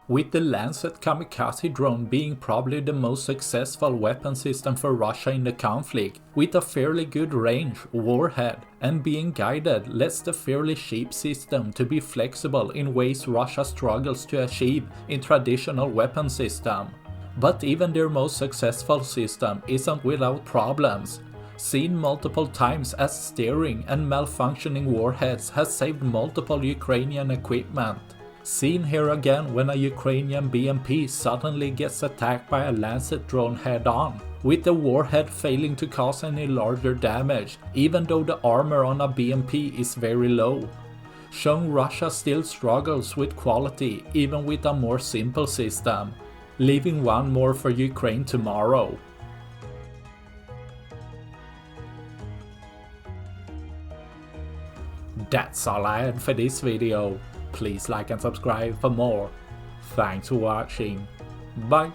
with the Lancet kamikaze drone being probably the most successful weapon system for Russia in the conflict, with a fairly good range, warhead, and being guided lets the fairly cheap system to be flexible in ways Russia struggles to achieve in traditional weapon system. But even their most successful system isn't without problems, seen multiple times as steering and malfunctioning warheads has saved multiple Ukrainian equipment. Seen here again when a Ukrainian BMP suddenly gets attacked by a Lancet drone head-on, with the warhead failing to cause any larger damage, even though the armor on a BMP is very low. Showing Russia still struggles with quality even with a more simple system, leaving one more for Ukraine tomorrow. That's all I had for this video. Please like and subscribe for more. Thanks for watching. Bye.